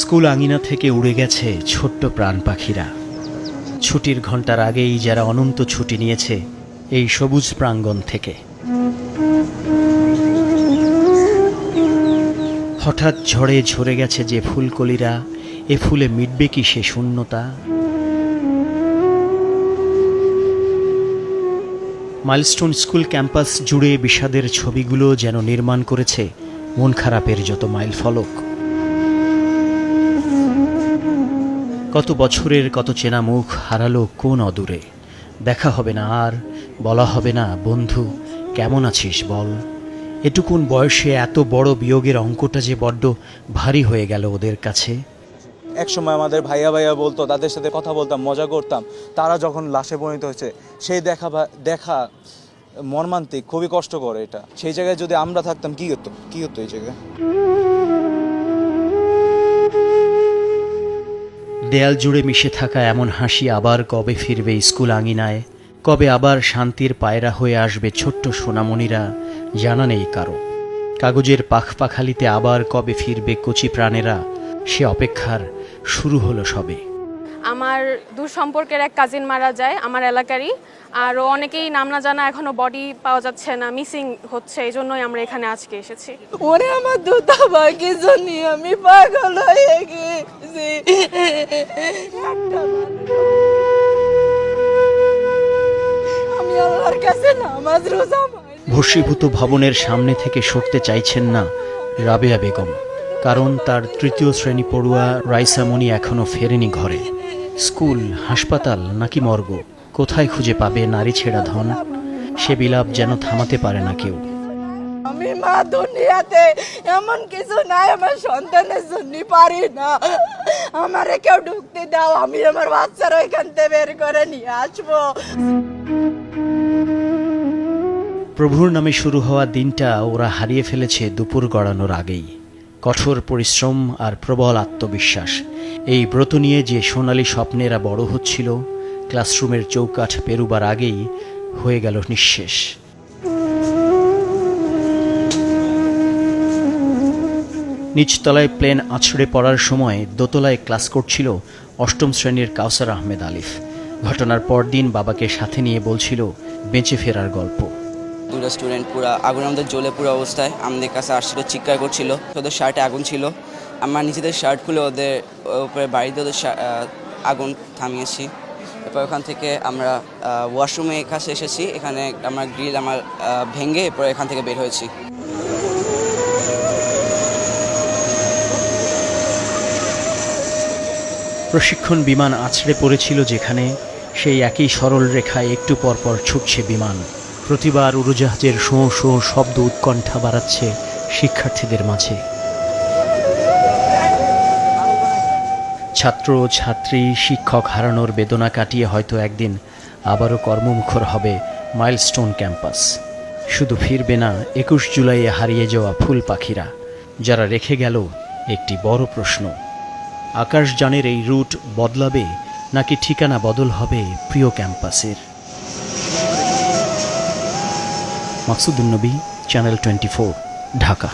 School আঙিনা থেকে উড়ে গেছে ছোট্ট প্রাণ পাখিরা। ছুটির ঘন্টার আগেই যারা অনন্ত ছুটি নিয়েছে এই সবুজ প্রাঙ্গণ থেকে। হঠাৎ ঝড়ে ঝরে গেছে যে ফুলকলিরা, এ ফুলে মিটবে কি সে শূন্যতা? মাইলস্টোন স্কুল ক্যাম্পাস জুড়ে বিষাদের ছবিগুলো যেন নির্মাণ করেছে মন খারাপের যত মাইল ফলক। কত বছরের কত চেনা মুখ হারালো কোন অদূরে। দেখা হবে না আর, বলা হবে না বন্ধু কেমন আছিস বল। এটুকুন বয়সে এত বড় বিয়োগের অঙ্কটা যে বড্ড ভারী হয়ে গেল ওদের কাছে। একসময় আমাদের ভাইয়া ভাইয়া বলতো, তাদের সাথে কথা বলতাম, মজা করতাম। তারা যখন লাশে পরিণত হয়েছে, সেই দেখা মর্মান্তিক, খুবই কষ্ট করে এটা। সেই জায়গায় যদি আমরা থাকতাম কি হতো এই জায়গায়? দেয়াল জুড়ে মিশে থাকা এমন হাসি আবার কবে ফিরবে স্কুল আঙিনায়? কবে আবার শান্তির পায়রা হয়ে আসবে ছোট্ট সোনামণিরা? জানা নেই কারো। কাগজের পাখপাখালিতে আবার কবে ফিরবে কচি প্রাণেরা? সে অপেক্ষার শুরু হলো সবে। আমার দূর সম্পর্কের এক কাজিন মারা যায় আমার এলাকারই, আর অনেকেই নাম না জানা এখনো বডি পাওয়া যাচ্ছে না, মিসিং হচ্ছে। এই জন্যই আমরা এখানে আজকে এসেছি। ওরে আমার দুটা বাকি জন্য আমি পাগল হয়ে গেছি। আমি আল্লাহর কাছে নামাজ রোজা ভস্মীভূত ভবনের সামনে থেকে সরতে চাইছেন না রাবেয়া বেগম, কারণ তার তৃতীয় শ্রেণী পড়ুয়া রাইসামণি এখনো ফেরেনি ঘরে। স্কুল, হাসপাতাল নাকি মর্গ, কোথায় খুঁজে পাবে নারী ছেঁড়া ধন? সে বিলাপ যেন থামাতে পারে না কেউ। আমি মা দুনিয়াতে এমন কিছু নাই আমার সন্তানের জন্য পারি না। আমারে কেউ ঢুকতে দাও, আমি আমার বাচ্চারা এখান থেকে বের করে নিয়ে আসবো। প্রভুর নামে শুরু হওয়া দিনটা ওরা হারিয়ে ফেলেছে দুপুর গড়ানোর আগেই। কঠোর পরিশ্রম আর প্রবল আত্মবিশ্বাস, এই ব্রত নিয়ে যে সোনালী স্বপ্নেরা বড় হচ্ছিল, ক্লাসরুমের চৌকাঠ পেরুবার আগেই হয়ে গেল নিঃশেষ। নিচতলায় প্লেন আছড়ে পড়ার সময় দোতলায় ক্লাস করছিল অষ্টম শ্রেণীর কাউসার আহমেদ আলিফ। ঘটনার পরদিন বাবাকে সাথে নিয়ে বলছিল বেঁচে ফেরার গল্প। দুটো স্টুডেন্ট পুরো আগুনের মধ্যে জ্বলে পুরো অবস্থায় আমাদের কাছে আসছিল, চিৎকার করছিল। ওদের শার্টে আগুন ছিল, আমরা নিজেদের শার্ট খুলে ওদের উপরে বাড়িতে ওদের আগুন থামিয়েছি। এরপর ওখান থেকে আমরা ওয়াশরুমে কাছে এসেছি, এখানে আমার গ্রিল ভেঙে এরপর এখান থেকে বের হয়েছি। প্রশিক্ষণ বিমান আছড়ে পড়েছিল যেখানে, সেই একই সরল রেখায় একটু পরপর ছুটছে বিমান। প্রতিবার উড়োজাহাজের শোঁ শোঁ শব্দ উৎকণ্ঠা বাড়াচ্ছে শিক্ষার্থীদের মাঝে। ছাত্র, ছাত্রী, শিক্ষক হারানোর বেদনা কাটিয়ে হয়তো একদিন আবারও কর্মমুখর হবে মাইলস্টোন ক্যাম্পাস। শুধু ফিরবে না 21 জুলাইয়ে হারিয়ে যাওয়া ফুল পাখিরা, যারা রেখে গেল একটি বড় প্রশ্ন। আকাশযানের এই রুট বদলাবে নাকি ঠিকানা বদল হবে প্রিয় ক্যাম্পাসের? মাকসুদুন নবী, চ্যানেল 24, ঢাকা।